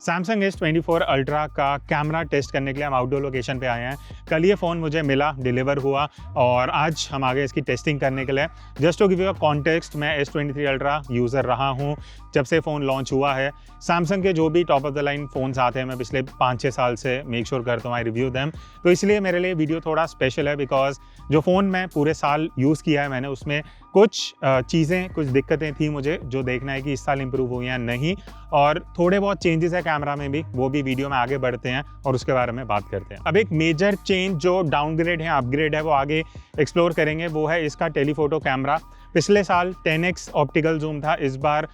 Samsung S24 ultra का camera test करने के लिए हम आउटडोर लोकेशन पे आए हैं। कल ये फ़ोन मुझे मिला, डिलीवर हुआ और आज हम आ गए इसकी टेस्टिंग करने के लिए। Just to give you a context, मैं S23 अल्ट्रा यूज़र रहा हूँ जब से फ़ोन लॉन्च हुआ है। सैमसंग के जो भी top of the line phones आते हैं मैं पिछले 5-6 साल से मेक श्योर करता हूँ आई रिव्यू दैम। तो इसलिए मेरे लिए वीडियो थोड़ा स्पेशल है बिकॉज जो फ़ोन मैं पूरे साल यूज़ किया है मैंने, उसमें कुछ चीज़ें, कुछ दिक्कतें थी मुझे जो देखना है कि इस साल इंप्रूव हुई या नहीं, और थोड़े बहुत चेंजेस है कैमरा में भी, वो भी वीडियो में आगे बढ़ते हैं और उसके बारे में बात करते हैं। अब एक मेजर चेंज जो डाउनग्रेड है, अपग्रेड है, वो आगे एक्सप्लोर करेंगे। वो है इसका टेलीफोटो कैमरा। पिछले साल 10x ऑप्टिकल जूम था, इस बार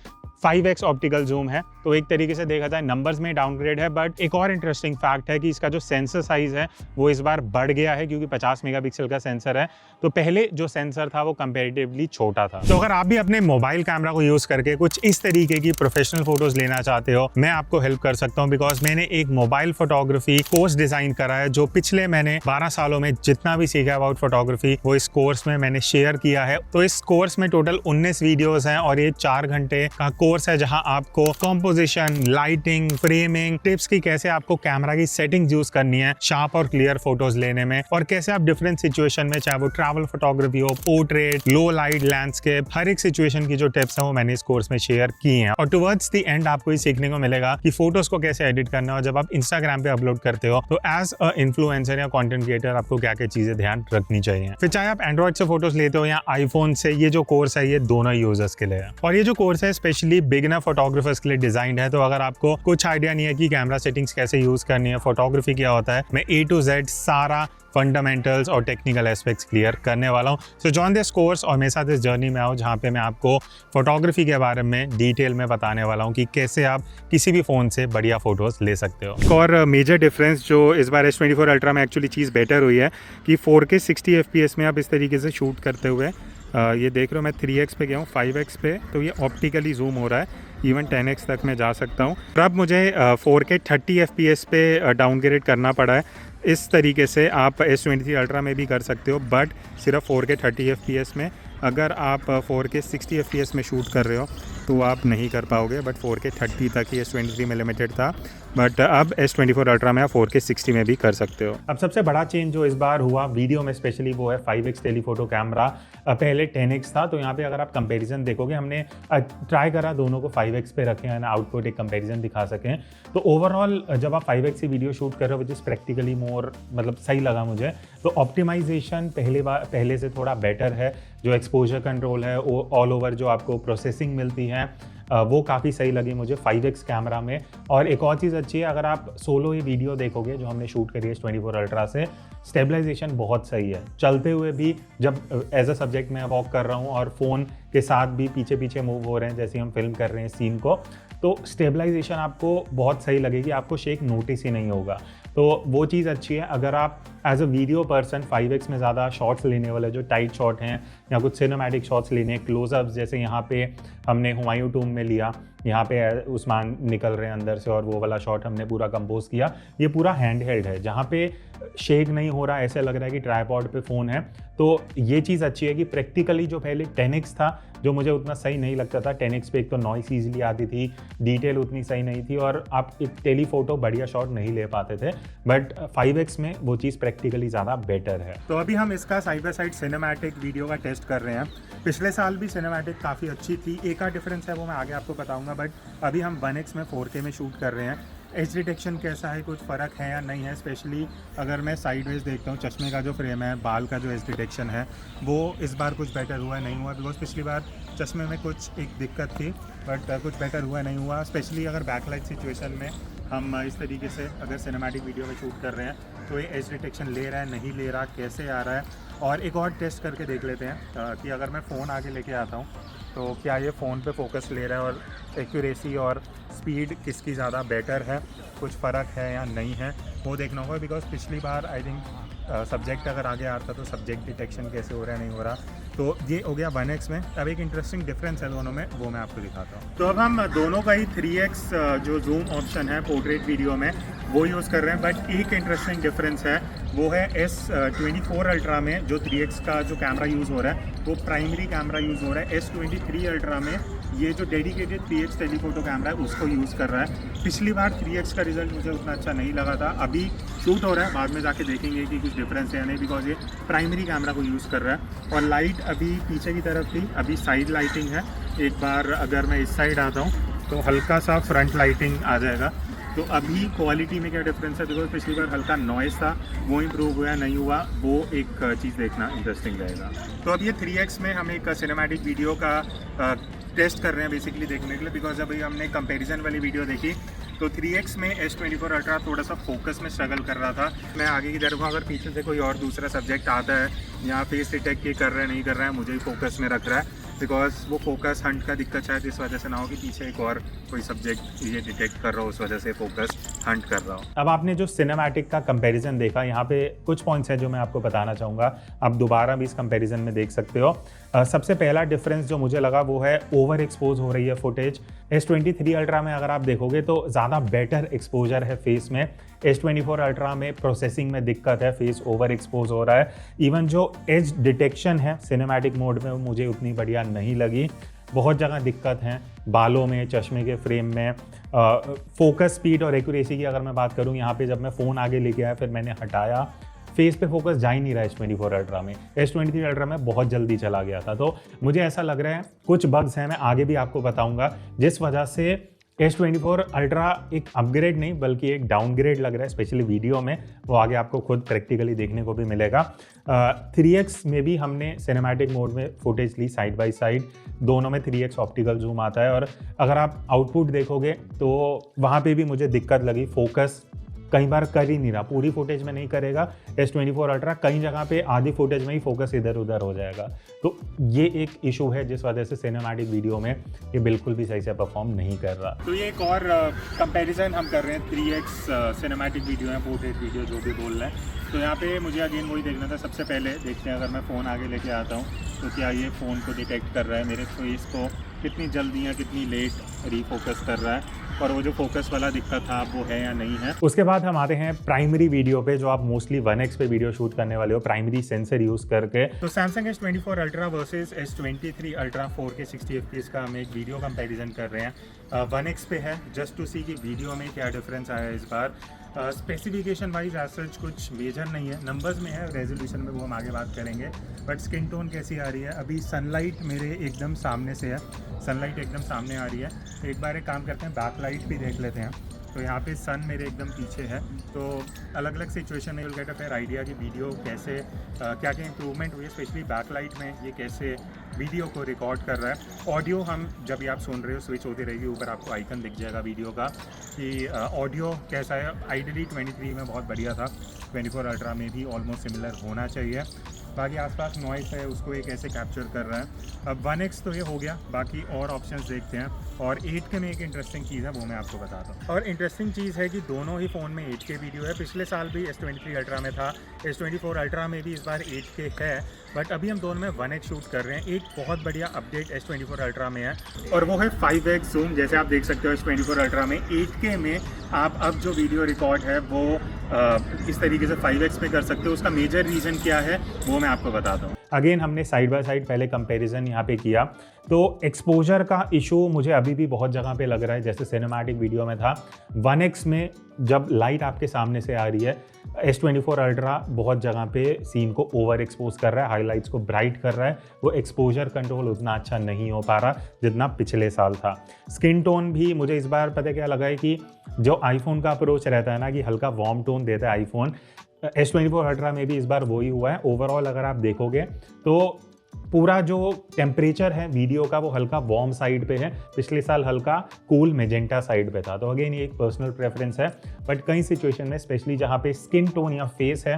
5x ऑप्टिकल जूम है। तो एक तरीके से देखा जाए नंबर्स में डाउनग्रेड है, बट एक और इंटरेस्टिंग फैक्ट है कि इसका जो सेंसर साइज है वो इस बार बढ़ गया है क्योंकि 50 मेगापिक्सल का सेंसर है। तो पहले जो सेंसर था वो कंपैरेटिवली छोटा था। तो अगर आप भी अपने मोबाइल कैमरा को यूज करके कुछ इस तरीके की प्रोफेशनल फोटोज लेना चाहते हो, मैं आपको हेल्प कर सकता हूँ बिकॉज मैंने एक मोबाइल फोटोग्राफी कोर्स डिजाइन करा है जो पिछले मैंने 12 सालों में जितना भी सीखा अबाउट फोटोग्राफी वो इस कोर्स में मैंने शेयर किया है। तो इस कोर्स में टोटल 19 वीडियोज हैं और ये 4 घंटे का कोर्स है जहां आपको कॉम्पोजिशन, लाइटिंग, फ्रेमिंग, टिप्स की कैसे आपको कैमरा की सेटिंग्स यूज करनी है शार्प और क्लियर फोटोज लेने में, और कैसे आप डिफरेंट सिचुएशन में, चाहे वो ट्रैवल फोटोग्राफी हो, पोर्ट्रेट, लो लाइट, लैंडस्केप, हर एक सिचुएशन की जो टिप्स हैं वो मैंने इस कोर्स में शेयर की हैं। और टुवर्ड्स द एंड आपको ये सीखने को मिलेगा कि फोटोज को कैसे एडिट करना है और जब आप इंस्टाग्राम पे अपलोड करते हो तो एज अ इन्फ्लुएंसर या कंटेंट क्रिएटर आपको क्या क्या चीजें ध्यान रखनी चाहिए। फिर चाहे आप एंड्रॉइड से फोटोज लेते हो या आईफोन से, ये जो कोर्स है ये दोनों यूजर्स के लिए है। और ये जो कोर्स है स्पेशली बिगिनर फोटोग्राफर्स के लिए डिजाइंड है। तो अगर आपको कुछ आइडिया नहीं है कि कैमरा सेटिंग्स कैसे यूज करनी है, फोटोग्राफी क्या होता है, मैं A to Z सारा फंडामेंटल्स और टेक्निकल एस्पेक्ट्स क्लियर करने वाला हूँ। सो जॉइन दिस कोर्स और मेरे साथ इस जर्नी में आओ जहाँ पे मैं आपको फोटोग्राफी के बारे में डिटेल में बताने वाला हूँ कि कैसे आप किसी भी फ़ोन से बढ़िया फोटोज़ ले सकते हो। एक और मेजर डिफरेंस जो इस बार S24 अल्ट्रा में एक्चुअली चीज़ बेटर हुई है कि 4K 60 FPS में आप इस तरीके से शूट करते हुए, ये देख रहे हो मैं 3x पे गया हूँ, 5x पे, तो ये ऑप्टिकली जूम हो रहा है, इवन 10x तक मैं जा सकता हूँ। और अब मुझे 4K 30 FPS पे डाउनग्रेड करना पड़ा है। इस तरीके से आप S23 अल्ट्रा में भी कर सकते हो, बट सिर्फ 4K 30 FPS में। अगर आप 4K 60 FPS में शूट कर रहे हो तो आप नहीं कर पाओगे, बट 4K 30 तक ही S23 में लिमिटेड था, बट अब S24 अल्ट्रा में आप 4K 60 में भी कर सकते हो। अब सबसे बड़ा चेंज जो इस बार हुआ वीडियो में स्पेशली वो है 5x टेलीफोटो कैमरा। पहले 10x था, तो यहाँ पे अगर आप कंपैरिजन देखोगे, हमने ट्राई करा दोनों को 5x पे रखें है ना, आउटपुट एक कंपैरिजन दिखा सकें। तो ओवरऑल जब आप 5x से वीडियो शूट कर रहे हो विच इज़ प्रैक्टिकली मोर, मतलब सही लगा मुझे। तो ऑप्टिमाइजेशन पहले से थोड़ा बेटर है, जो एक्सपोजर कंट्रोल है वो ऑल ओवर जो आपको प्रोसेसिंग मिलती है वो काफ़ी सही लगी मुझे 5x कैमरा में। और एक और चीज़ अच्छी है, अगर आप सोलो ही वीडियो देखोगे जो हमने शूट करी है S24 अल्ट्रा से, स्टेबलाइजेशन बहुत सही है। चलते हुए भी जब एज अ सब्जेक्ट मैं वॉक कर रहा हूँ और फ़ोन के साथ भी पीछे पीछे मूव हो रहे हैं जैसे हम फिल्म कर रहे हैं सीन को, तो स्टेबलाइजेशन आपको बहुत सही लगेगी, आपको शेक नोटिस ही नहीं होगा। तो वो चीज़ अच्छी है। अगर आप as a video person 5x में ज़्यादा शॉट्स लेने वाले, जो टाइट शॉट हैं या कुछ सिनेमैटिक शॉट्स लेने हैं, क्लोजअप्स, जैसे यहाँ पे हमने हुमायूं टूम में लिया, यहाँ पे उस्मान निकल रहे हैं अंदर से और वो वाला शॉट हमने पूरा कंपोज किया। ये पूरा हैंड हेल्ड है, जहाँ पे शेक नहीं हो रहा, ऐसे लग रहा है कि ट्राइपॉड पे फ़ोन है। तो ये चीज़ अच्छी है कि प्रैक्टिकली जो पहले 10x था जो मुझे उतना सही नहीं लगता था, 10x पे एक तो नॉइस ईजिली आती थी, डिटेल उतनी सही नहीं थी और आप एक टेलीफोटो बढ़िया शॉट नहीं ले पाते थे, बट 5x में वो चीज़ प्रैक्टिकली ज़्यादा बेटर है। तो अभी हम इसका side by side cinematic video का टेस्ट कर रहे हैं। पिछले साल भी सिनेमैटिक काफ़ी अच्छी थी, एक का डिफरेंस है वो मैं आगे आपको बताऊंगा, बट अभी हम 1x में 4K में शूट कर रहे हैं। एज डिटेक्शन कैसा है, कुछ फ़र्क है या नहीं है, स्पेशली अगर मैं साइडवेज देखता हूँ, चश्मे का जो फ्रेम है, बाल का जो एज डिटेक्शन है वो इस बार कुछ बेटर हुआ नहीं हुआ, बिकॉज पिछली बार चश्मे में कुछ एक दिक्कत थी, बट कुछ बेटर हुआ नहीं हुआ। स्पेशली अगर बैकलाइट सिचुएशन में हम इस तरीके से अगर सिनेमैटिक वीडियो में शूट कर रहे हैं तो ये एज डिटेक्शन ले रहा है, नहीं ले रहा, कैसे आ रहा है। और एक और टेस्ट करके देख लेते हैं कि अगर मैं फ़ोन आगे लेके आता हूँ तो क्या ये फ़ोन पे फोकस ले रहा है और एक्यूरेसी और स्पीड किसकी ज़्यादा बेटर है, कुछ फ़र्क है या नहीं है, वो देखना होगा। बिकॉज पिछली बार आई थिंक सब्जेक्ट अगर आगे आता तो सब्जेक्ट डिटेक्शन कैसे हो रहा है, नहीं हो रहा। तो ये हो गया 1x में। अब एक इंटरेस्टिंग डिफरेंस है दोनों में, वो मैं आपको दिखाता हूँ। तो अब हम दोनों का ही 3x जो जूम ऑप्शन है पोर्ट्रेट वीडियो में वो यूज़ कर रहे हैं, बट एक इंटरेस्टिंग डिफरेंस है वो है S24 अल्ट्रा में जो 3x का जो कैमरा यूज़ हो रहा है वो प्राइमरी कैमरा यूज़ हो रहा है। S23 अल्ट्रा में ये जो डेडिकेटेड 3x टेलीफोटो कैमरा है उसको यूज़ कर रहा है। पिछली बार 3x का रिजल्ट मुझे उतना अच्छा नहीं लगा था, अभी शूट हो रहा है, बाद में जाके देखेंगे कि कुछ डिफरेंस है या नहीं, बिकॉज ये प्राइमरी कैमरा को यूज़ कर रहा है। और लाइट अभी पीछे की तरफ थी, अभी साइड लाइटिंग है। एक बार अगर मैं इस साइड आता हूँ तो हल्का सा फ्रंट लाइटिंग आ जाएगा। तो अभी क्वालिटी में क्या डिफरेंस है, बिकॉज पिछली बार हल्का नॉइस था, वो इम्प्रूव हुआ नहीं हुआ, वो एक चीज़ देखना इंटरेस्टिंग रहेगा। तो अब ये 3x में हम एक सिनेमैटिक वीडियो का टेस्ट कर रहे हैं बेसिकली देखने के लिए, बिकॉज अभी हमने कंपैरिजन वाली वीडियो देखी तो 3x में S24 अल्ट्रा थोड़ा सा फोकस में स्ट्रगल कर रहा था। मैं आगे की तरफ अगर पीछे से कोई और दूसरा सब्जेक्ट आता है, यहाँ फेस डिटेक्ट ये कर रहा है नहीं कर रहा है, मुझे ही फोकस में रख रहा है, बिकॉज वो फोकस हंट का दिक्कत शायद इस वजह से ना हो कि पीछे एक और कोई सब्जेक्ट ये डिटेक्ट कर रहा हो, उस वजह से फोकस हंट कर रहा हो। अब आपने जो सिनेमैटिक का कंपैरिजन देखा, यहाँ पे कुछ पॉइंट्स हैं जो मैं आपको बताना चाहूँगा, आप दोबारा भी इस कंपैरिजन में देख सकते हो। सबसे पहला डिफरेंस जो मुझे लगा वो है ओवर एक्सपोज हो रही है फुटेज। S23 अल्ट्रा में अगर आप देखोगे तो ज़्यादा बेटर एक्सपोजर है फेस में। S24 अल्ट्रा में प्रोसेसिंग में दिक्कत है, फेस ओवर एक्सपोज हो रहा है। इवन जो एज डिटेक्शन है सिनेमैटिक मोड में, मुझे उतनी बढ़िया नहीं लगी। बहुत जगह दिक्कत है, बालों में, चश्मे के फ्रेम में। फोकस स्पीड और एक्यूरेसी की अगर मैं बात करूँ, यहाँ पे जब मैं फ़ोन आगे लेके आया फिर मैंने हटाया, फेस पे फोकस जा ही नहीं रहा है S24 अल्ट्रा में। S23 अल्ट्रा में बहुत जल्दी चला गया था। तो मुझे ऐसा लग रहा है कुछ बग्स हैं, मैं आगे भी आपको बताऊंगा, जिस वजह से S24 अल्ट्रा एक अपग्रेड नहीं बल्कि एक डाउनग्रेड लग रहा है, स्पेशली वीडियो में। वो आगे आपको खुद प्रैक्टिकली देखने को भी मिलेगा। 3x में भी हमने सिनेमैटिक मोड में फुटेज ली साइड बाय साइड, दोनों में 3x ऑप्टिकल जूम आता है। और अगर आप आउटपुट देखोगे तो वहाँ पे भी मुझे दिक्कत लगी, फोकस कई बार कर ही नहीं रहा, पूरी फुटेज में नहीं करेगा। S24 अल्ट्रा कई जगह पे आधी फुटेज में ही फोकस इधर उधर हो जाएगा। तो ये एक इशू है जिस वजह से सिनेमैटिक वीडियो में ये बिल्कुल भी सही से परफॉर्म नहीं कर रहा। तो ये एक और कंपैरिजन हम कर रहे हैं, 3x सिनेमैटिक वीडियो है, पोर्ट्रेट वीडियो जो भी बोल रहे हैं। तो यहाँ पे मुझे अगेन वही देखना था। सबसे पहले देखते हैं, अगर मैं फ़ोन आगे लेके आता हूँ तो क्या ये फ़ोन को डिटेक्ट कर रहा है, मेरे फेस को कितनी जल्दी या कितनी लेट रीफोकस कर रहा है, और वो जो फोकस वाला दिक्कत था वो है या नहीं है। उसके बाद हम आते हैं प्राइमरी वीडियो पे, जो आप मोस्टली 1x पे वीडियो शूट करने वाले हो प्राइमरी सेंसर यूज़ करके। तो Samsung S24 ultra versus S23 ultra 4K 60 FPS का हम एक वीडियो कंपैरिजन कर रहे हैं। 1x पे है, जस्ट टू सी कि वीडियो में क्या डिफरेंस आया है इस बार। स्पेसिफिकेशन वाइज एज सच कुछ मेजर नहीं है, नंबर्स में है, रेजोल्यूशन में वो हम आगे बात करेंगे। बट स्किन टोन कैसी आ रही है, अभी सनलाइट मेरे एकदम सामने से है, सनलाइट एकदम सामने आ रही है। तो एक बार एक काम करते हैं, बैक लाइट भी देख लेते हैं। तो यहाँ पे सन मेरे एकदम पीछे है, तो अलग अलग सिचुएशन में will get a fair idea कि वीडियो कैसे क्या क्या इंप्रूवमेंट हुई है, स्पेशली बैक लाइट में ये कैसे वीडियो को रिकॉर्ड कर रहा है। ऑडियो हम जब भी आप सुन रहे हो स्विच होती रहेगी, ऊपर आपको आइकन दिख जाएगा वीडियो का कि ऑडियो कैसा है। आइडियली 23 में बहुत बढ़िया था, 24 अल्ट्रा में भी ऑलमोस्ट सिमिलर होना चाहिए। बाकी आसपास नॉइस है, उसको ये कैसे कैप्चर कर रहा है। अब 1x तो ये हो गया, बाकी और ऑप्शंस देखते हैं। और 8K में एक इंटरेस्टिंग चीज़ है, वो मैं आपको बताता हूँ। और इंटरेस्टिंग चीज़ है कि दोनों ही फ़ोन में 8K वीडियो है। पिछले साल भी S23 अल्ट्रा में था, S24 अल्ट्रा में भी इस बार 8K है, बट अभी हम दोनों में 1x शूट कर रहे हैं। एक बहुत बढ़िया अपडेट S24 अल्ट्रा में है और वो है 5x जूम। जैसे आप देख सकते हो S24 अल्ट्रा में 8K में आप अब जो वीडियो रिकॉर्ड है वो इस तरीके से 5x में कर सकते हो। उसका मेजर रीज़न क्या है वो मैं आपको बताता हूँ। अगेन हमने साइड बाय साइड पहले कंपैरिजन यहाँ पे किया, तो एक्सपोजर का इशू मुझे अभी भी बहुत जगह पे लग रहा है, जैसे सिनेमैटिक वीडियो में था। 1x में जब लाइट आपके सामने से आ रही है, S24 अल्ट्रा बहुत जगह पे सीन को ओवर एक्सपोज कर रहा है, हाइलाइट्स को ब्राइट कर रहा है। वो एक्सपोजर कंट्रोल उतना अच्छा नहीं हो पा रहा जितना पिछले साल था। स्किन टोन भी मुझे इस बार पता क्या लगा है कि जो आईफोन का अप्रोच रहता है ना कि हल्का वार्म टोन देता है आईफोन, S24 अल्ट्रा में भी इस बार वही हुआ है। ओवरऑल अगर आप देखोगे तो पूरा जो टेम्परेचर है वीडियो का वो हल्का वार्म साइड पे है, पिछले साल हल्का कूल मेजेंटा साइड पे था। तो अगेन ये एक पर्सनल प्रेफरेंस है, बट कई सिचुएशन में स्पेशली जहाँ पे स्किन टोन या फेस है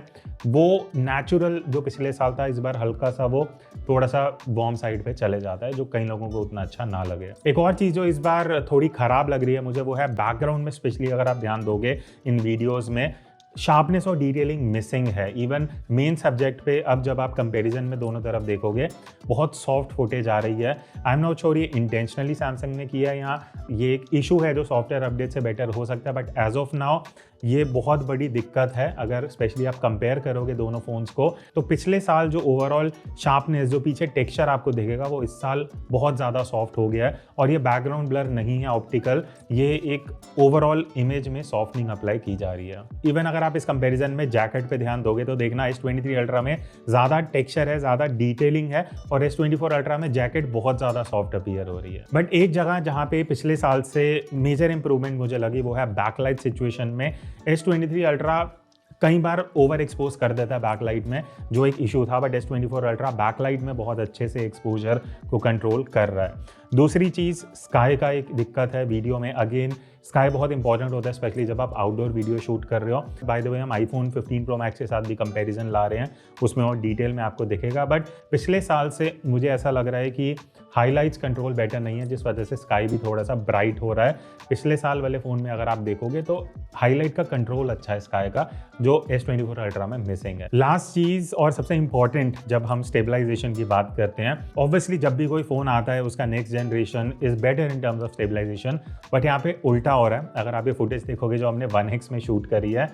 वो नेचुरल जो पिछले साल था, इस बार हल्का सा वो थोड़ा सा वार्म साइड पे चले जाता है, जो कई लोगों को उतना अच्छा ना लगे। एक और चीज़ जो इस बार थोड़ी ख़राब लग रही है मुझे वो है बैकग्राउंड में, स्पेशली अगर आप ध्यान दोगे इन वीडियोज़ में शार्पनेस और डिटेलिंग मिसिंग है। इवन मेन सब्जेक्ट पे अब जब आप कंपैरिजन में दोनों तरफ देखोगे बहुत सॉफ्ट फुटेज आ रही है। आई एम नॉट श्योर ये इंटेंशनली सैमसंग ने किया है या ये एक इशू है जो सॉफ्टवेयर अपडेट से बेटर हो सकता है, बट एज ऑफ नाउ ये बहुत बड़ी दिक्कत है। अगर स्पेशली आप कंपेयर करोगे दोनों फ़ोन्स को तो पिछले साल जो ओवरऑल शार्पनेस, जो पीछे टेक्सचर आपको दिखेगा वो इस साल बहुत ज़्यादा सॉफ्ट हो गया है। और ये बैकग्राउंड ब्लर नहीं है ऑप्टिकल, ये एक ओवरऑल इमेज में सॉफ्टनिंग अप्लाई की जा रही है। इवन अगर आप इस कंपैरिजन में जैकेट पे ध्यान दोगे तो देखना S23 अल्ट्रा में ज़्यादा टेक्सचर है, ज़्यादा डिटेलिंग है, और S24 अल्ट्रा में जैकेट बहुत ज़्यादा सॉफ्ट अपीयर हो रही है। बट एक जगह जहाँ पे पिछले साल से मेजर इंप्रूवमेंट मुझे लगी वो है बैकलाइट सिचुएशन में। S23 अल्ट्रा कई बार ओवर एक्सपोज कर देता है बैकलाइट में, जो एक इशू था, बट S24 अल्ट्रा बैकलाइट में बहुत अच्छे से एक्सपोजर को कंट्रोल कर रहा है। दूसरी चीज़ स्काई का एक दिक्कत है वीडियो में। अगेन स्काई बहुत इंपॉर्टेंट होता है स्पेशली जब आप आउटडोर वीडियो शूट कर रहे हो। बाय द वे हम iPhone 15 Pro Max के साथ भी कंपैरिजन ला रहे हैं, उसमें और डिटेल में आपको दिखेगा। बट पिछले साल से मुझे ऐसा लग रहा है कि हाईलाइट्स कंट्रोल बेटर नहीं है, जिस वजह से स्काई भी थोड़ा सा ब्राइट हो रहा है। पिछले साल वाले फ़ोन में अगर आप देखोगे तो हाईलाइट का कंट्रोल अच्छा है स्काई का, जो S24 अल्ट्रा में मिसिंग है। लास्ट चीज़ और सबसे इंपॉर्टेंट जब हम स्टेबलाइजेशन की बात करते हैं, ऑब्वियसली जब भी कोई फ़ोन आता है उसका next generation is better in terms of stabilization, but यहाँ पे उल्टा हो रहा है। अगर आप ये फुटेज देखोगे जो हमने 1x में शूट करी है,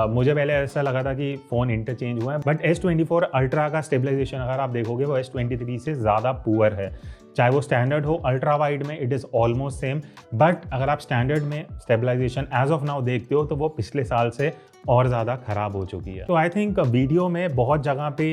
मुझे पहले ऐसा लगा था कि फ़ोन इंटरचेंज हुआ है, बट S24 अल्ट्रा का स्टेबलाइजेशन अगर आप देखोगे वो S23 से ज़्यादा पुअर है। चाहे वो स्टैंडर्ड हो, अल्ट्रा वाइड में it is almost same, but अगर आप स्टैंडर्ड में स्टेबलाइजेशन एज ऑफ नाउ देखते हो तो वो पिछले साल से और ज़्यादा ख़राब हो चुकी है। तो आई थिंक वीडियो में बहुत जगह पे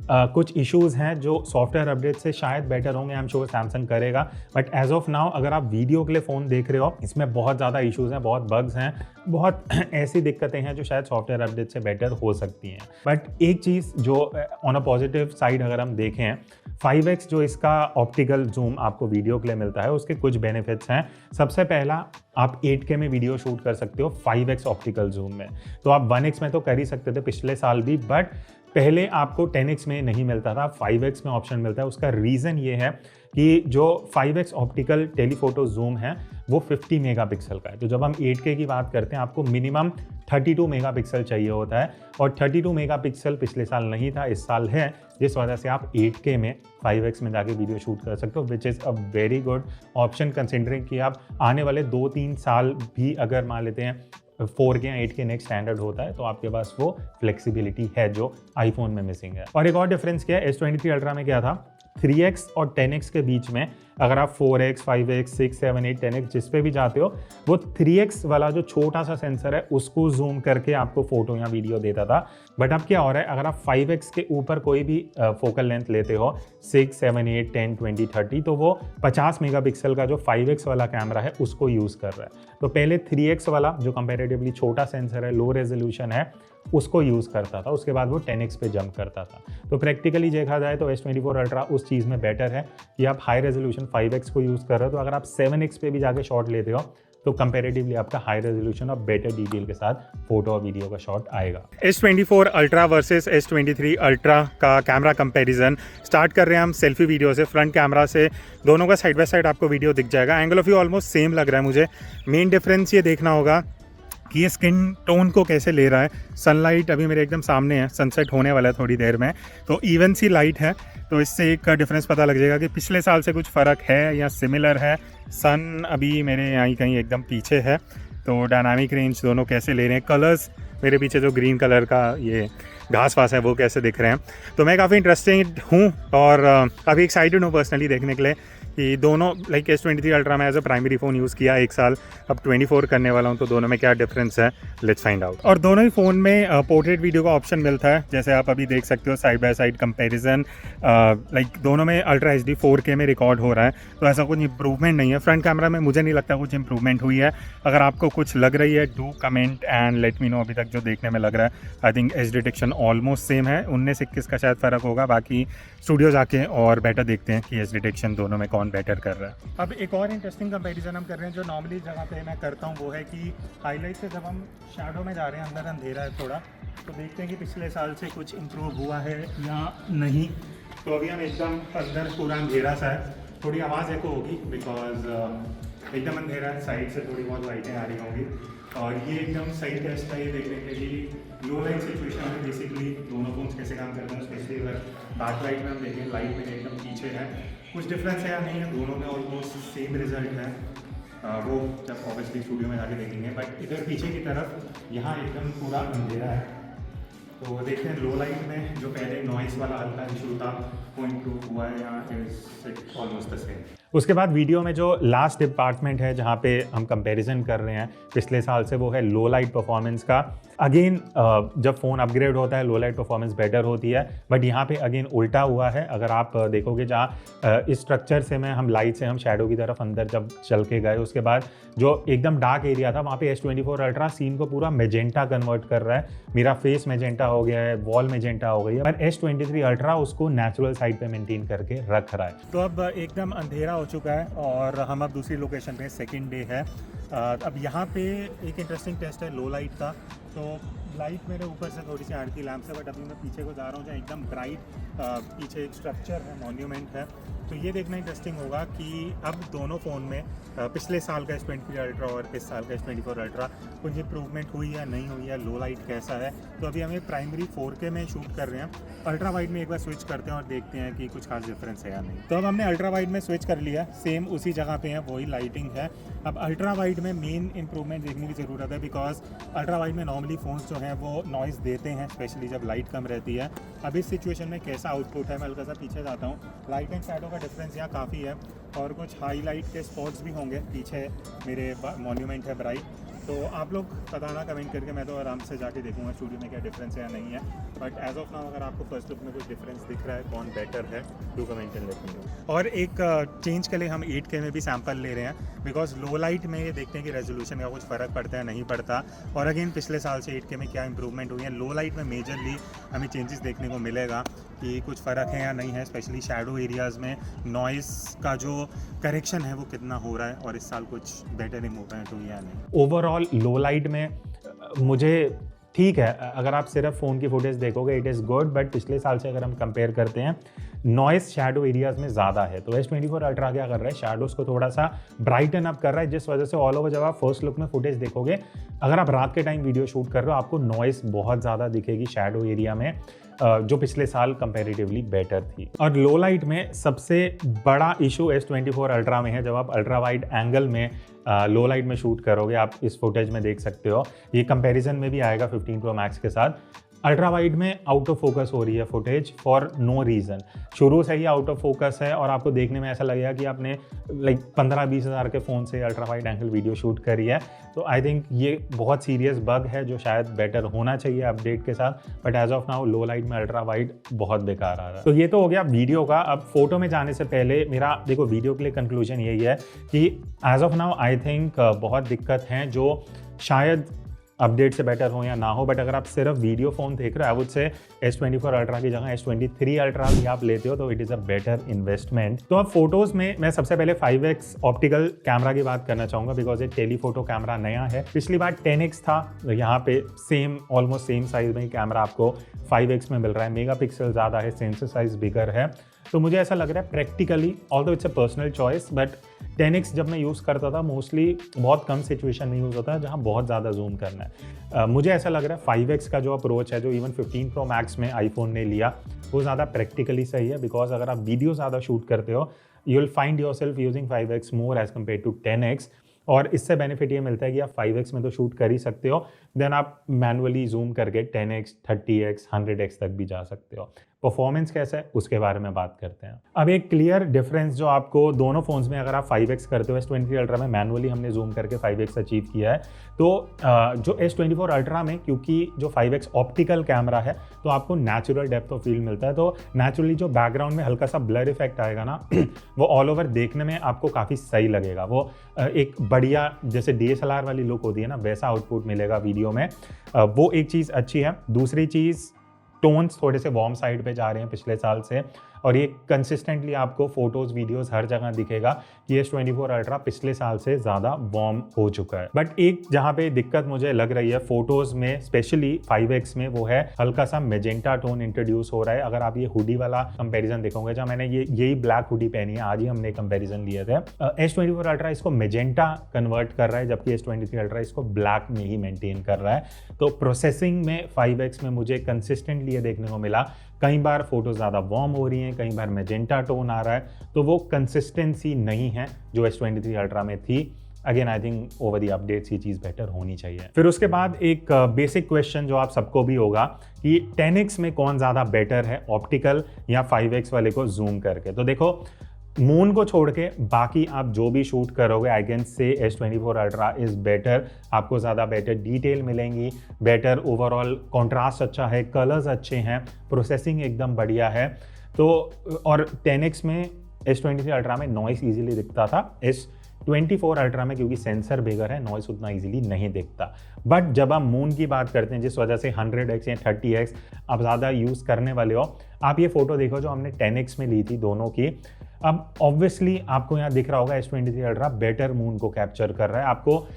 कुछ इश्यूज़ हैं जो सॉफ्टवेयर अपडेट से शायद बेटर होंगे। आई एम श्योर सैमसंग करेगा, बट एज ऑफ नाउ अगर आप वीडियो के लिए फ़ोन देख रहे हो इसमें बहुत ज़्यादा इश्यूज़ हैं, बहुत बग्स हैं, बहुत ऐसी दिक्कतें हैं जो शायद सॉफ्टवेयर अपडेट से बेटर हो सकती हैं। बट एक चीज़ जो ऑन अ पॉजिटिव साइड अगर हम देखें, 5x जो इसका ऑप्टिकल जूम आपको वीडियो के लिए मिलता है उसके कुछ बेनिफिट्स हैं। सबसे पहला, आप 8K में वीडियो शूट कर सकते हो 5x ऑप्टिकल जूम में। तो आप 1x में तो कर ही सकते थे पिछले साल भी, बट पहले आपको 10x में नहीं मिलता था, 5x में ऑप्शन मिलता है। उसका रीज़न ये है कि जो 5x ऑप्टिकल टेलीफोटो जूम है वो 50 मेगापिक्सल का है। तो जब हम 8K की बात करते हैं आपको मिनिमम 32 मेगापिक्सल चाहिए होता है, और 32 मेगापिक्सल पिछले साल नहीं था, इस साल है, जिस वजह से आप 8K में 5x में जाके वीडियो शूट कर सकते हो, which is a very good option considering कि आप आने वाले 2-3 साल भी अगर मान लेते हैं 4K या 8K नेक्स्ट स्टैंडर्ड होता है तो आपके पास वो फ्लेक्सिबिलिटी है जो आईफोन में मिसिंग है। और एक और डिफरेंस क्या है, S23 अल्ट्रा में क्या था, 3x और 10x के बीच में अगर आप 4x, 5x, 6, 7, 8, 10x जिस पे भी जाते हो, वो 3x वाला जो छोटा सा सेंसर है उसको जूम करके आपको फोटो या वीडियो देता था। बट अब क्या हो रहा है, अगर आप 5x के ऊपर कोई भी फोकल लेंथ लेते हो 6, 7, 8, 10, 20, 30, तो वो 50 मेगापिक्सल का जो 5x वाला कैमरा है उसको यूज़ कर रहा है। तो पहले 3x वाला जो कंपेरेटिवली छोटा सेंसर है, लो रेजोल्यूशन है, उसको यूज़ करता था, उसके बाद वो 10x पे जंप करता था। तो प्रैक्टिकली देखा जाए तो S24 अल्ट्रा उस चीज़ में बेटर है कि आप हाई रेजोल्यूशन 5x को यूज़ कर रहे हो। तो अगर आप 7x पे भी जाके शॉट लेते हो तो कंपैरेटिवली आपका हाई रेजोल्यूशन और बेटर डिटेल के साथ फोटो और वीडियो का शॉट आएगा। S24 ultra versus S23 ultra का कैमरा कंपैरिजन स्टार्ट कर रहे हैं हम सेल्फी वीडियो से। फ्रंट कैमरा से दोनों का साइड बाय साइड आपको वीडियो दिख जाएगा। Angle of view almost same लग रहा है मुझे। मेन डिफरेंस ये देखना होगा कि ये स्किन टोन को कैसे ले रहा है। सनलाइट अभी मेरे एकदम सामने है, सनसेट होने वाला है थोड़ी देर में, तो इवन सी लाइट है, तो इससे एक डिफरेंस पता लग जाएगा कि पिछले साल से कुछ फ़र्क है या सिमिलर है। सन अभी मेरे यहाँ कहीं एकदम पीछे है, तो डायनामिक रेंज दोनों कैसे ले रहे हैं, कलर्स मेरे पीछे जो ग्रीन कलर का ये घास वास है वो कैसे दिख रहे हैं। तो मैं काफ़ी इंटरेस्टेड हूँ और काफ़ी एक्साइटेड हूँ पर्सनली देखने के लिए कि दोनों लाइक S23 अल्ट्रा में as a primary phone use किया 1 साल, अब 24 करने वाला हूँ, तो दोनों में क्या डिफरेंस है, लेट्स फाइंड आउट। और दोनों ही फ़ोन में पोर्ट्रेट वीडियो का ऑप्शन मिलता है, जैसे आप अभी देख सकते हो side by side comparison. Like दोनों में अल्ट्रा HD 4K में रिकॉर्ड हो रहा है, तो ऐसा कुछ इंप्रूवमेंट नहीं है। फ्रंट कैमरा में मुझे नहीं लगता कुछ इंप्रूवमेंट हुई है। अगर आपको कुछ लग रही है do comment and let me know. अभी तक जो देखने में लग रहा है I think as detection almost same है, 19-21 का शायद फ़र्क होगा, बाकी स्टूडियो जाके और बेटर देखते हैं कि एज डिटेक्शन दोनों में कौन बेटर कर रहा है। अब एक और इंटरेस्टिंग कंपैरिजन हम कर रहे हैं जो नॉर्मली जगह पे मैं करता हूँ, वो है कि हाईलाइट से जब हम शैडो में जा रहे हैं, अंदर अंधेरा है थोड़ा, तो देखते हैं कि पिछले साल से कुछ इम्प्रूव हुआ है या नहीं। तो अभी हम एकदम अंदर पूरा अंधेरा सा है, थोड़ी आवाज़ एको होगी बिकॉज एकदम अंधेरा है, साइड से थोड़ी बहुत लाइटें आ रही होंगी। और ये एकदम सही टेस्ट है ये देखने के लिए कि लो लाइट सिचुएशन में बेसिकली दोनों फोन्स कैसे काम करते हैं, स्पेशली अगर बैक लाइट में हम देखें लाइट में एकदम पीछे है, कुछ डिफरेंस है या नहीं है, दोनों में ऑलमोस्ट सेम रिजल्ट है। वो जब ऑब्वियसली स्टूडियो में जाके देखेंगे, बट इधर पीछे की तरफ यहाँ एकदम पूरा अंधेरा है। तो देखते हैं लो लाइट में जो पहले नॉइस वाला हल्का इशू था वो इम्प्रूव हुआ है, यहाँ इज ऑलमोस्ट द सेम। उसके बाद वीडियो में जो लास्ट डिपार्टमेंट है जहाँ पे हम कंपैरिजन कर रहे हैं पिछले साल से, वो है लो लाइट परफॉर्मेंस का। अगेन जब फ़ोन अपग्रेड होता है लो लाइट परफॉर्मेंस बेटर होती है, बट यहाँ पे अगेन उल्टा हुआ है। अगर आप देखोगे जहाँ इस स्ट्रक्चर से हम लाइट से हम शैडो की तरफ अंदर जब चल के गए, उसके बाद जो एकदम डार्क एरिया था वहाँ पे S24 अल्ट्रा सीन को पूरा मेजेंटा कन्वर्ट कर रहा है। मेरा फेस मेजेंटा हो गया है, वॉल मेजेंटा हो गई है, पर S23 अल्ट्रा उसको नेचुरल साइड पे मेंटेन करके रख रहा है। तो अब एकदम अंधेरा हो चुका है और हम अब दूसरी लोकेशन पे, सेकंड डे है। अब यहाँ पे एक इंटरेस्टिंग टेस्ट है लो लाइट का। तो लाइट मेरे ऊपर से थोड़ी सी आ रही थी लैम्प से, बट अभी मैं पीछे को जा रहा हूँ जहाँ एकदम ब्राइट पीछे एक स्ट्रक्चर है, मॉन्यूमेंट है। तो ये देखना इंटरेस्टिंग होगा कि अब दोनों फ़ोन में पिछले साल का S23 अल्ट्रा और इस साल का S24 अल्ट्रा कुछ इंप्रूवमेंट हुई है नहीं हुई है, लो लाइट कैसा है। तो अभी हमें प्राइमरी 4K में शूट कर रहे हैं, अल्ट्रा वाइड में एक बार स्विच करते हैं और देखते हैं कि कुछ खास डिफरेंस है या नहीं। तो अब हमने अल्ट्रा वाइड में स्विच कर लिया, सेम उसी जगह पे है, वही लाइटिंग है। अब अल्ट्रा वाइड में मेन इंप्रूवमेंट देखने की ज़रूरत है, बिकॉज अल्ट्रा वाइड में नॉर्मली फ़ोन्स जो हैं वो नॉइज़ देते हैं, स्पेशली जब लाइट कम रहती है। अब इस सिचुएशन में कैसा आउटपुट है, मैं हल्का सा पीछे जाता हूँ। लाइट एंड शैडो का डिफरेंस यहाँ काफ़ी है और कुछ हाईलाइट के स्पॉट्स भी होंगे। पीछे मेरे मॉन्यूमेंट है ब्राइट, तो आप लोग बताना कमेंट करके, मैं तो आराम से जाके देखूंगा स्टूडियो में क्या डिफरेंस है या नहीं है। बट एज ऑफ नाउ अगर आपको फर्स्ट लुक में कुछ डिफरेंस दिख रहा है, कौन बेटर है, do comment and let me know. और एक चेंज के लिए हम 8K में भी सैम्पल ले रहे हैं, बिकॉज लो लाइट में ये देखते हैं कि रेजोल्यूशन का कुछ फ़र्क पड़ता है नहीं पड़ता। और अगेन पिछले साल से 8K में क्या इंप्रूवमेंट हुई है, लो लाइट में मेजरली हमें चेंजेस देखने को मिलेगा कि कुछ फ़र्क है या नहीं है, स्पेशली शैडो एरियाज़ में नॉइस का जो करेक्शन है वो कितना हो रहा है और इस साल कुछ बेटर इंप्रूवमेंट हुई है या नहीं। ओवरऑल लो लाइट में मुझे ठीक है, अगर आप सिर्फ फ़ोन की फुटेज देखोगे इट इज़ गुड, बट पिछले साल से अगर हम कंपेयर करते हैं नॉइस शैडो एरियाज़ में ज़्यादा है। तो S24 अल्ट्रा क्या कर रहा है, शैडोज़ को थोड़ा सा ब्राइटन अप कर रहा है, जिस वजह से ऑल ओवर जब आप फर्स्ट लुक में फुटेज देखोगे, अगर आप रात के टाइम वीडियो शूट कर रहे हो आपको नॉइस बहुत ज़्यादा दिखेगी शैडो एरिया में, जो पिछले साल कंपैरेटिवली बेटर थी। और लो लाइट में सबसे बड़ा इशू S24 अल्ट्रा में है, जब आप अल्ट्रा वाइड एंगल में लो लाइट में शूट करोगे, आप इस फुटेज में देख सकते हो, ये कंपैरिजन में भी आएगा 15 Pro Max के साथ। अल्ट्रा वाइड में आउट ऑफ फोकस हो रही है फुटेज फॉर नो रीज़न, शुरू से ही आउट ऑफ फोकस है और आपको देखने में ऐसा लगेगा कि आपने लाइक 15-20 हज़ार के फ़ोन से ultra wide angle video shoot करी है। तो आई थिंक ये बहुत सीरियस बग है जो शायद बेटर होना चाहिए अपडेट के साथ, but as of now low light में अल्ट्रा वाइड बहुत बेकार आ रहा है। तो ये तो हो गया वीडियो का। अब फोटो में जाने से पहले मेरा देखो वीडियो के लिए कंक्लूजन यही है कि as of now I think बहुत दिक्कत हैं जो शायद अपडेट से बेटर हो या ना हो, बट अगर आप सिर्फ वीडियो फ़ोन देख रहे हो, I would say S24 ultra की जगह S23 अल्ट्रा भी आप लेते हो तो it is a better investment. तो अब फोटोज़ में मैं सबसे पहले 5x ऑप्टिकल कैमरा की बात करना चाहूँगा, बिकॉज ये टेलीफोटो कैमरा नया है। पिछली बार 10x था, यहाँ पे सेम ऑलमोस्ट सेम साइज में ही कैमरा आपको 5x में मिल रहा है, मेगापिक्सल ज़्यादा है, सेंसर साइज बिगर है। तो मुझे ऐसा लग रहा है practically, although it's a personal choice, but 10x जब मैं यूज़ करता था मोस्टली बहुत कम सिचुएशन में यूज़ होता है जहाँ बहुत ज़्यादा जूम करना है। मुझे ऐसा लग रहा है 5x का जो अप्रोच है, जो इवन 15 Pro Max में आईफोन ने लिया, वो ज़्यादा प्रैक्टिकली सही है, बिकॉज अगर आप वीडियो ज़्यादा शूट करते हो you will find yourself using 5x more as compare to 10x। और इससे बेनिफिट ये मिलता है कि आप 5x में तो शूट कर ही सकते हो, देन आप मैनुअली जूम करके 10x, 30x, 100x तक भी जा सकते हो। परफॉर्मेंस कैसा है उसके बारे में बात करते हैं। अब एक क्लियर डिफरेंस जो आपको दोनों फोन्स में, अगर आप 5x करते हो, S23 अल्ट्रा में मैनुअली हमने जूम करके 5x अचीव किया है, तो जो S24 अल्ट्रा में क्योंकि जो 5x ऑप्टिकल कैमरा है तो आपको नेचुरल डेप्थ ऑफ फील्ड मिलता है, तो नेचुरली जो बैकग्राउंड में हल्का सा ब्लर इफेक्ट आएगा ना वो ऑल ओवर देखने में आपको काफ़ी सही लगेगा। वो एक बढ़िया जैसे DSLR वाली लुक होती है ना, वैसा आउटपुट मिलेगा वीडियो में। वो एक चीज़ अच्छी है। दूसरी चीज़, टोन्स थोड़े से वार्म साइड पे जा रहे हैं पिछले साल से, और ये कंसिस्टेंटली आपको फोटोज वीडियोस हर जगह दिखेगा कि S24 अल्ट्रा पिछले साल से ज़्यादा वार्म हो चुका है। बट एक जहाँ पे दिक्कत मुझे लग रही है फोटोज में, स्पेशली 5X में, वो है हल्का सा मेजेंटा टोन इंट्रोड्यूस हो रहा है। अगर आप ये हुडी वाला कंपैरिजन देखोगे, जहाँ मैंने यही ब्लैक हुडी पहनी है, आज ही हमने कंपैरिजन लिए थे, S24 अल्ट्रा इसको मेजेंटा कन्वर्ट कर रहा है, जबकि S23 अल्ट्रा इसको ब्लैक में ही मेंटेन कर रहा है। तो प्रोसेसिंग में 5X में मुझे कंसिस्टेंटली ये देखने को मिला, कई बार फोटो ज़्यादा वार्म हो रही हैं, कई बार मेजेंटा टोन आ रहा है, तो वो कंसिस्टेंसी नहीं है जो S23 अल्ट्रा में थी। Again I think over the updates ये चीज़ बेटर होनी चाहिए। फिर उसके बाद एक बेसिक क्वेश्चन जो आप सबको भी होगा कि 10X में कौन ज़्यादा बेटर है, ऑप्टिकल या 5X वाले को जूम करके। तो देखो, मून को छोड़ के बाकी आप जो भी शूट करोगे, I can say S24 ultra is better. आपको ज़्यादा बेटर डिटेल मिलेंगी, बेटर ओवरऑल कॉन्ट्रास्ट अच्छा है, कलर्स अच्छे हैं, प्रोसेसिंग एकदम बढ़िया है। तो और 10X में S23 अल्ट्रा में नॉइस ईजिली दिखता था, S24 अल्ट्रा में क्योंकि सेंसर बिगर है, नॉइस उतना इजीली नहीं दिखता। बट जब आप मून की बात करते हैं, जिस वजह से 100X या 30X आप ज़्यादा यूज़ करने वाले हो, आप ये फोटो देखो जो हमने 10X में ली थी दोनों की। अब ऑब्वियसली आपको यहाँ दिख रहा होगा S23 अल्ट्रा बेटर मून को कैप्चर कर रहा है, आपको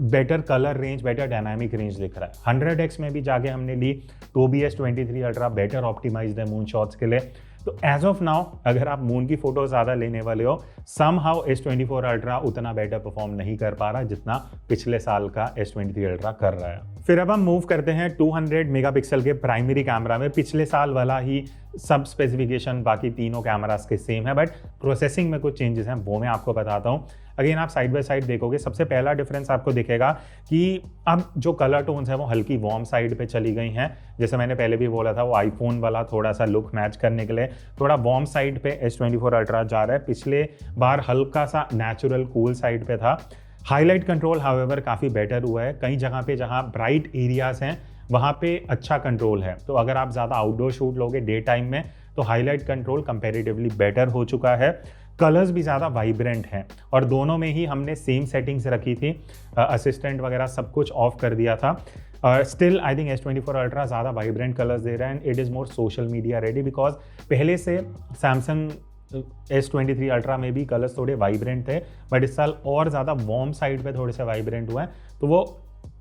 better colour range, better dynamic range दिख रहा है। 100X में भी जाके हमने ली तो भी S23 अल्ट्रा बेटर ऑप्टिमाइज्ड है मून शॉट्स के लिए। तो एज ऑफ नाउ अगर आप मून की फोटो ज़्यादा लेने वाले हो, समहाउ S24 अल्ट्रा उतना बेटर परफॉर्म नहीं कर पा रहा जितना पिछले साल का S23 अल्ट्रा कर रहा है। फिर अब हम मूव करते हैं 200 मेगापिक्सल के प्राइमरी कैमरा में। पिछले साल वाला ही सब स्पेसिफिकेशन बाकी तीनों कैमरास के सेम है, बट प्रोसेसिंग में कुछ चेंजेस हैं, वो मैं आपको बताता हूँ। अगेन आप साइड बाय साइड देखोगे, सबसे पहला डिफरेंस आपको दिखेगा कि अब जो कलर टोन्स है वो हल्की वार्म साइड पे चली गई हैं। जैसे मैंने पहले भी बोला था, वो आईफोन वाला थोड़ा सा लुक मैच करने के लिए थोड़ा वार्म साइड पे S24 अल्ट्रा जा रहा है। पिछले बार हल्का सा नेचुरल कूल साइड पे था। हाईलाइट कंट्रोल हाउएवर काफ़ी बेटर हुआ है, कई जगह पे जहाँ ब्राइट एरियाज हैं वहाँ पे अच्छा कंट्रोल है। तो अगर आप ज़्यादा आउटडोर शूट लोगे डे टाइम में तो हाईलाइट कंट्रोल कंपैरेटिवली बेटर हो चुका है। कलर्स भी ज़्यादा वाइब्रेंट हैं और दोनों में ही हमने सेम सेटिंग्स रखी थी, असिस्टेंट वगैरह सब कुछ ऑफ कर दिया था। Still I think S24 ultra ज़्यादा वाइब्रेंट कलर्स दे रहा है and it is more social media ready, because पहले से सैमसंग S23 अल्ट्रा में भी कलर्स थोड़े वाइब्रेंट थे, बट इस साल और ज़्यादा वार्म साइड पे थोड़े से वाइब्रेंट हुए हैं, तो वो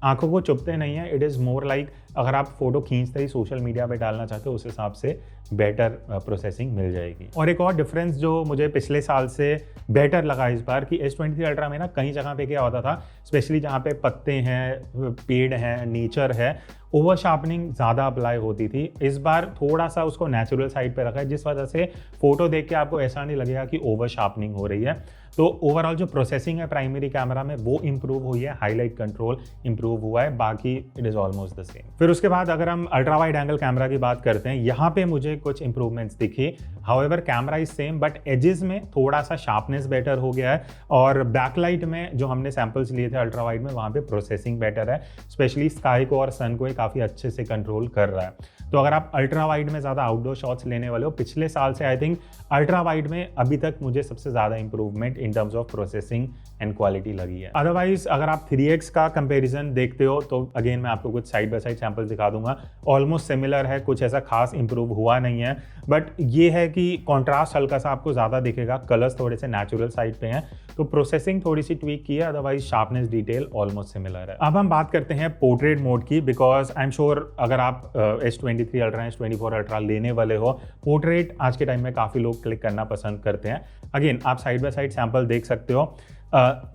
आंखों को चुभते नहीं है। इट इज़ मोर लाइक अगर आप फोटो खींचते ही सोशल मीडिया पे डालना चाहते हो, उस हिसाब से बेटर प्रोसेसिंग मिल जाएगी। और एक और डिफरेंस जो मुझे पिछले साल से बेटर लगा इस बार कि S23 अल्ट्रा में ना कई जगह पे क्या होता था, स्पेशली जहाँ पे पत्ते हैं, पेड़ हैं, नेचर है, ओवर शार्पनिंग ज़्यादा अप्लाई होती थी। इस बार थोड़ा सा उसको नेचुरल साइड पे रखा है, जिस वजह से फोटो देख के आपको ऐसा नहीं लगेगा कि ओवर शार्पनिंग हो रही है। तो ओवरऑल जो प्रोसेसिंग है प्राइमरी कैमरा में वो इंप्रूव हुई है, हाईलाइट कंट्रोल इंप्रूव हुआ है, बाकी it is almost the same. फिर उसके बाद अगर हम अल्ट्रा वाइड एंगल कैमरा की बात करते हैं, यहाँ पे मुझे कुछ इंप्रूवमेंट्स दिखी। However camera is same, but edges में थोड़ा सा शार्पनेस बेटर हो गया है और बैकलाइट में जो हमने सैंपल्स लिए थे अल्ट्रा वाइड में, वहाँ पे प्रोसेसिंग बेटर है, स्पेशली स्काई को और सन को ये काफ़ी अच्छे से कंट्रोल कर रहा है। तो अगर आप अल्ट्रा वाइड में ज़्यादा आउटडोर शॉट्स लेने वाले हो, पिछले साल से आई थिंक अल्ट्रा वाइड में अभी तक मुझे सबसे ज़्यादा improvement in terms of processing and quality लगी है। अदरवाइज अगर आप 3X का कंपैरिजन देखते हो तो अगेन मैं आपको कुछ साइड बाय साइड सैंपल्स दिखा दूंगा, ऑलमोस्ट सिमिलर है, कुछ ऐसा खास इंप्रूव हुआ नहीं है, बट ये है कि कॉन्ट्रास्ट हल्का सा आपको ज़्यादा दिखेगा, कलर्स थोड़े से नेचुरल साइड पे हैं, तो प्रोसेसिंग थोड़ी सी ट्वीक की है, otherwise sharpness detail almost similar है। अब हम बात करते हैं पोर्ट्रेट मोड की, बिकॉज आई एम श्योर अगर आप S23 अल्ट्रा S24 अल्ट्रा लेने वाले हो, पोर्ट्रेट आज के टाइम में काफ़ी लोग क्लिक करना पसंद करते हैं। अगेन आप साइड बाय साइड सैंपल देख सकते हो।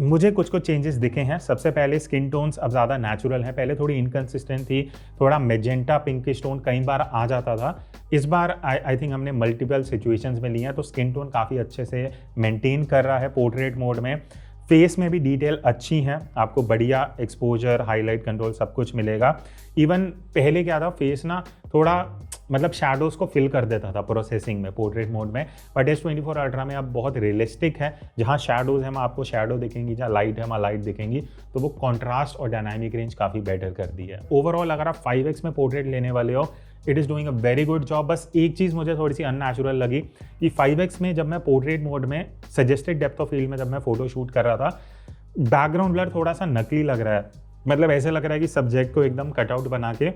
मुझे कुछ चेंजेस दिखे हैं। सबसे पहले स्किन टोन्स अब ज़्यादा नेचुरल हैं, पहले थोड़ी इनकन्सिस्टेंट थी, थोड़ा मेजेंटा पिंकिश टोन कई बार आ जाता था। इस बार आई थिंक हमने मल्टीपल सिचुएशंस में लिया है, तो स्किन टोन काफ़ी अच्छे से मेंटेन कर रहा है पोर्ट्रेट मोड में। फेस में भी डिटेल अच्छी हैं, आपको बढ़िया एक्सपोजर, हाईलाइट कंट्रोल सब कुछ मिलेगा। इवन पहले क्या था, फेस ना थोड़ा मतलब शैडोज़ को फिल कर देता था प्रोसेसिंग में पोर्ट्रेट मोड में, बट S24 अल्ट्रा में अब बहुत रियलिस्टिक है, जहाँ शैडोज़ हैं वहाँ आपको शैडो दिखेंगी, जहाँ लाइट है वहाँ लाइट दिखेंगी, तो वो कॉन्ट्रास्ट और डायनामिक रेंज काफ़ी बेटर कर दी है। ओवरऑल अगर आप 5X में पोर्ट्रेट लेने वाले हो, it is doing a very good job. बस एक चीज़ मुझे थोड़ी सी अननेचुरल लगी कि 5X में जब मैं पोर्ट्रेट मोड में सजेस्टेड डेप्थ ऑफ फील्ड में जब मैं फोटो शूट कर रहा था, बैकग्राउंड ब्लर थोड़ा सा नकली लग रहा है, मतलब ऐसे लग रहा है कि सब्जेक्ट को एकदम कटआउट बना के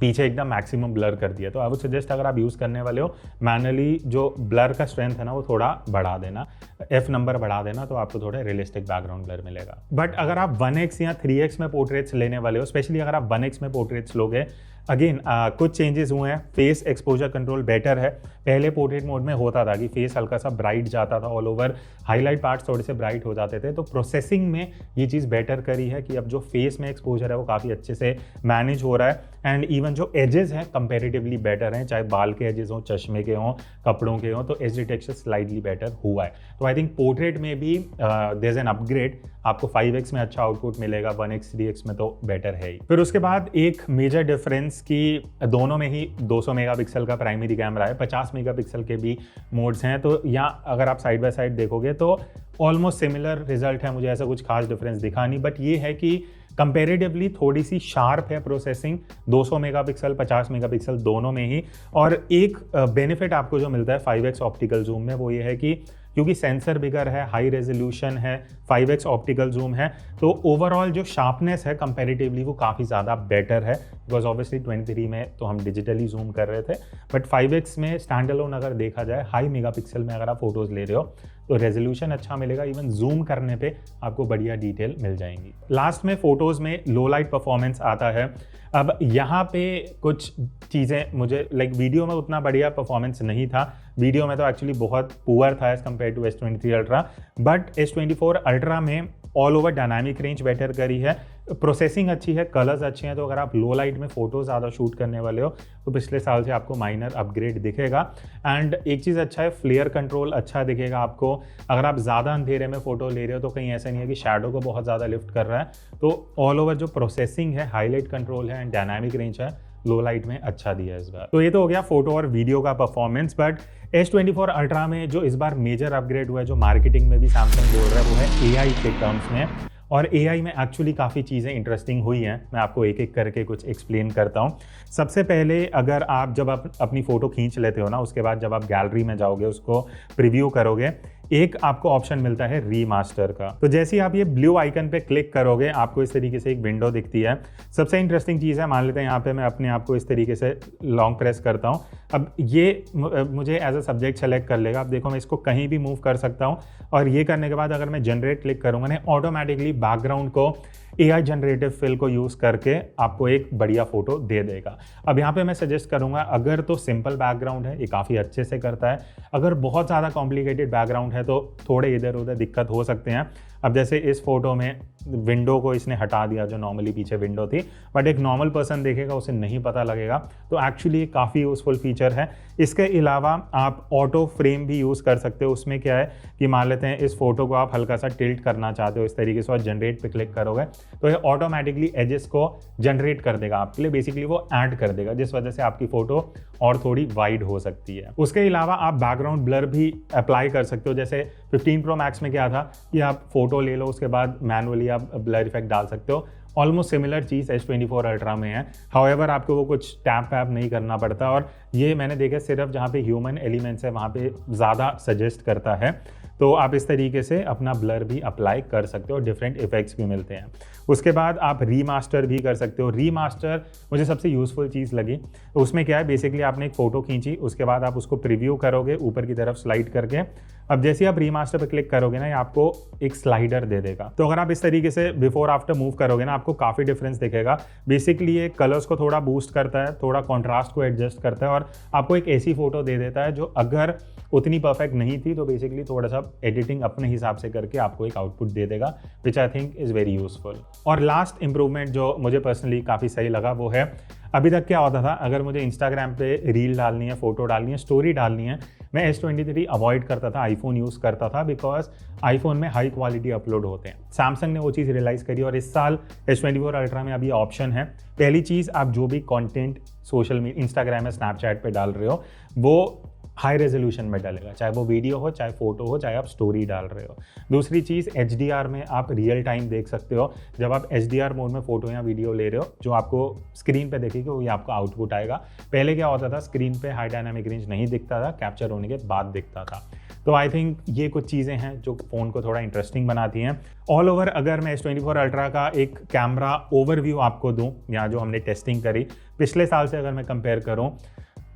पीछे एकदम मैक्सिमम ब्लर कर दिया। तो आई वुड सजेस्ट अगर आप यूज़ करने वाले हो मैनुअली जो ब्लर का स्ट्रेंथ है ना वो थोड़ा बढ़ा देना, F नंबर बढ़ा देना, तो आपको थोड़ा रियलिस्टिक बैकग्राउंड ब्लर मिलेगा। बट अगर आप 1x या 3x में पोर्ट्रेट्स लेने वाले हो, स्पेशली अगर आप 1x में पोर्ट्रेट्स लोगे, अगेन कुछ चेंजेस हुए हैं। फेस एक्सपोजर कंट्रोल बेटर है। पहले पोर्ट्रेट मोड में होता था कि फेस हल्का सा ब्राइट जाता था, ऑल ओवर हाईलाइट पार्ट्स थोड़े से ब्राइट हो जाते थे। तो प्रोसेसिंग में ये चीज़ बेटर करी है कि अब जो फेस में एक्सपोजर है वो काफ़ी अच्छे से मैनेज हो रहा है, एंड इवन जो एजेस हैं कंपेरेटिवली बेटर हैं, चाहे बाल के एजेस हों, चश्मे के हों, कपड़ों के हों, तो एज डिटेक्शन स्लाइटली बेटर हुआ है। तो आई थिंक पोर्ट्रेट में भी देयर इज एन अपग्रेड। आपको 5x में अच्छा आउटपुट मिलेगा, 1x 3x में तो बेटर है ही। फिर उसके बाद एक मेजर डिफरेंस कि दोनों में ही 200 मेगापिक्सल का प्राइमरी कैमरा है, 50 मेगापिक्सल के भी मोड्स हैं। तो यहाँ अगर आप साइड बाय साइड देखोगे तो ऑलमोस्ट सिमिलर रिजल्ट है, मुझे ऐसा कुछ खास डिफरेंस दिखा नहीं। बट ये है कि कंपेरेटिवली थोड़ी सी शार्प है प्रोसेसिंग, 200 मेगापिक्सल 50 मेगापिक्सल दोनों में ही। और एक बेनिफिट आपको जो मिलता है 5x ऑप्टिकल जूम में वो ये है कि क्योंकि सेंसर बिगर है, हाई रेजोल्यूशन है, 5x ऑप्टिकल जूम है, तो ओवरऑल जो शार्पनेस है कंपैरेटिवली वो काफ़ी ज़्यादा बेटर है। बिकॉज ऑब्वियसली 23 में तो हम डिजिटली जूम कर रहे थे, बट 5x में स्टैंड अलोन अगर देखा जाए हाई मेगापिक्सल में अगर आप फोटोज़ ले रहे हो तो रेजोल्यूशन अच्छा मिलेगा, इवन जूम करने पे आपको बढ़िया डिटेल मिल जाएंगी। लास्ट में फोटोज़ में लो लाइट परफॉर्मेंस आता है। अब यहाँ पे कुछ चीज़ें मुझे वीडियो में उतना बढ़िया परफॉर्मेंस नहीं था, वीडियो में तो एक्चुअली बहुत पुअर था as compare to S23 ultra, but S24 ultra में all over dynamic range better करी है, प्रोसेसिंग अच्छी है, कलर्स अच्छे हैं। तो अगर आप लो लाइट में फ़ोटो ज़्यादा शूट करने वाले हो तो पिछले साल से आपको माइनर अपग्रेड दिखेगा। एंड एक चीज़ अच्छा है, फ्लेयर कंट्रोल अच्छा दिखेगा आपको। अगर आप ज़्यादा अंधेरे में फ़ोटो ले रहे हो तो कहीं ऐसा नहीं है कि शैडो को बहुत ज़्यादा लिफ्ट कर रहा है। तो ऑल ओवर जो प्रोसेसिंग है, हाईलाइट कंट्रोल है एंड डायनामिक रेंज है, लो लाइट में अच्छा दिया है इस बार। तो ये तो हो गया फोटो और वीडियो का परफॉर्मेंस। बट S24 अल्ट्रा में जो इस बार मेजर अपग्रेड हुआ है, जो मार्केटिंग में भी सैमसंग बोल रहा है, वो है AI के टर्म्स में। और AI में एक्चुअली काफ़ी चीज़ें इंटरेस्टिंग हुई हैं, मैं आपको एक एक करके कुछ एक्सप्लेन करता हूँ। सबसे पहले अगर आप जब आप अपनी फ़ोटो खींच लेते हो ना, उसके बाद जब आप गैलरी में जाओगे, उसको प्रीव्यू करोगे, एक आपको ऑप्शन मिलता है रीमास्टर का। तो जैसे ही आप ये ब्लू आइकन पे क्लिक करोगे आपको इस तरीके से एक विंडो दिखती है। सबसे इंटरेस्टिंग चीज़ है, मान लेते हैं यहाँ पे मैं अपने आप को इस तरीके से लॉन्ग प्रेस करता हूँ। अब ये मुझे एज अ सब्जेक्ट सेलेक्ट कर लेगा। अब देखो मैं इसको कहीं भी मूव कर सकता हूँ, और ये करने के बाद अगर मैं जनरेट क्लिक करूँगा ना, ऑटोमेटिकली बैकग्राउंड को AI जनरेटिव फिल को यूज़ करके आपको एक बढ़िया फोटो दे देगा। अब यहाँ पे मैं सजेस्ट करूँगा, अगर तो सिंपल बैकग्राउंड है ये काफ़ी अच्छे से करता है, अगर बहुत ज़्यादा कॉम्प्लिकेटेड बैकग्राउंड है तो थोड़े इधर उधर दिक्कत हो सकते हैं। अब जैसे इस फोटो में विंडो को इसने हटा दिया जो नॉर्मली पीछे विंडो थी, बट एक नॉर्मल पर्सन देखेगा उसे नहीं पता लगेगा। तो एक्चुअली काफ़ी यूज़फुल फीचर है। इसके अलावा आप ऑटो फ्रेम भी यूज़ कर सकते हो। उसमें क्या है कि मान लेते हैं इस फोटो को आप हल्का सा टिल्ट करना चाहते हो इस तरीके से, और जनरेट पे क्लिक करोगे तो ये ऑटोमेटिकली एजेस को जनरेट कर देगा आपके लिए, बेसिकली वो ऐड कर देगा, जिस वजह से आपकी फ़ोटो और थोड़ी वाइड हो सकती है। उसके अलावा आप बैकग्राउंड ब्लर भी अप्लाई कर सकते हो। जैसे 15 Pro Max में क्या था कि आप फोटो ले लो, उसके बाद मैनुअली आप ब्लर इफेक्ट डाल सकते हो। ऑलमोस्ट सिमिलर चीज़ S24 अल्ट्रा में है। हाउएवर आपको वो कुछ टैप वैप नहीं करना पड़ता, और ये मैंने देखा सिर्फ जहाँ पे ह्यूमन एलिमेंट्स है वहाँ पे ज़्यादा सजेस्ट करता है। तो आप इस तरीके से अपना ब्लर भी अप्लाई कर सकते हो, डिफरेंट इफेक्ट्स भी मिलते हैं। उसके बाद आप रीमास्टर भी कर सकते हो। रीमास्टर मुझे सबसे यूज़फुल चीज़ लगी। उसमें क्या है, बेसिकली आपने एक फ़ोटो खींची, उसके बाद आप उसको प्रीव्यू करोगे ऊपर की तरफ स्लाइड करके। अब जैसे ही आप रीमास्टर पर क्लिक करोगे ना, ये आपको एक स्लाइडर दे देगा। तो अगर आप इस तरीके से बिफोर आफ्टर मूव करोगे ना, आपको काफ़ी डिफरेंस दिखेगा। बेसिकली ये कलर्स को थोड़ा बूस्ट करता है, थोड़ा कॉन्ट्रास्ट को एडजस्ट करता है, और आपको एक ऐसी फोटो दे देता है जो अगर उतनी परफेक्ट नहीं थी तो बेसिकली थोड़ा सा एडिटिंग अपने हिसाब से करके आपको एक आउटपुट दे देगा, which I think is very useful. और लास्ट इंप्रूवमेंट जो मुझे पर्सनली काफ़ी सही लगा वो है, अभी तक क्या होता था, अगर मुझे इंस्टाग्राम पे रील डालनी है, फोटो डालनी है, स्टोरी डालनी है, मैं S23 अवॉइड करता था, आईफोन यूज़ करता था, बिकॉज आईफोन में हाई क्वालिटी अपलोड होते हैं। सैमसंग ने वो चीज़ रियलाइज़ करी और इस साल S24 अल्ट्रा में अभी ऑप्शन है। पहली चीज़, आप जो भी कंटेंट सोशल मीडिया, इंस्टाग्राम या स्नैपचैट पे डाल रहे हो, वो हाई रेजोल्यूशन में डालेगा, चाहे वो वीडियो हो, चाहे फोटो हो, चाहे आप स्टोरी डाल रहे हो। दूसरी चीज़, HDR में आप रियल टाइम देख सकते हो। जब आप HDR मोड में फोटो या वीडियो ले रहे हो, जो आपको स्क्रीन पे देखेगी वही आपका आउटपुट आएगा। पहले क्या होता था, स्क्रीन पे हाई डायनामिक रेंज नहीं दिखता था, कैप्चर होने के बाद दिखता था। तो आई थिंक ये कुछ चीज़ें हैं जो फ़ोन को थोड़ा इंटरेस्टिंग बनाती हैं। ऑल ओवर अगर मैं S24 अल्ट्रा का एक कैमरा ओवरव्यू आपको दूं, या जो हमने टेस्टिंग करी पिछले साल से अगर मैं कंपेयर करूं,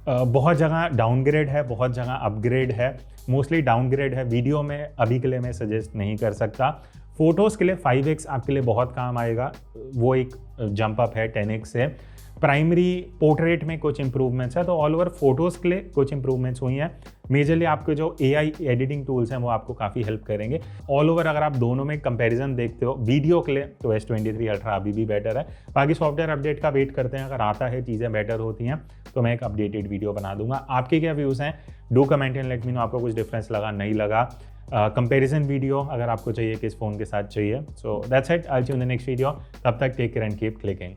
बहुत जगह डाउनग्रेड है, बहुत जगह अपग्रेड है, मोस्टली डाउनग्रेड है। वीडियो में अभी के लिए मैं सजेस्ट नहीं कर सकता। फ़ोटोज़ के लिए 5x आपके लिए बहुत काम आएगा, वो एक जंप अप है 10x से। प्राइमरी पोर्ट्रेट में कुछ इंप्रूवमेंट्स है, तो ऑल ओवर फोटोज़ के लिए कुछ इंप्रूवमेंट्स हुई हैं। मेजरली आपके जो AI एडिटिंग टूल्स हैं वो आपको काफ़ी हेल्प करेंगे। ऑल ओवर अगर आप दोनों में कंपैरिजन देखते हो वीडियो के लिए, तो S23 अल्ट्रा अभी भी बेटर है। बाकी सॉफ्टवेयर अपडेट का वेट करते हैं, अगर आता है चीज़ें बेटर होती हैं तो मैं एक अपडेटेड वीडियो बना दूंगा। आपके क्या व्यूज़ हैं, do comment and let me know आपको कुछ डिफरेंस लगा नहीं लगा। कंपैरिजन वीडियो अगर आपको चाहिए किस फ़ोन के साथ चाहिए। So that's it, I will see you in the next video. तब तक take care and keep clicking.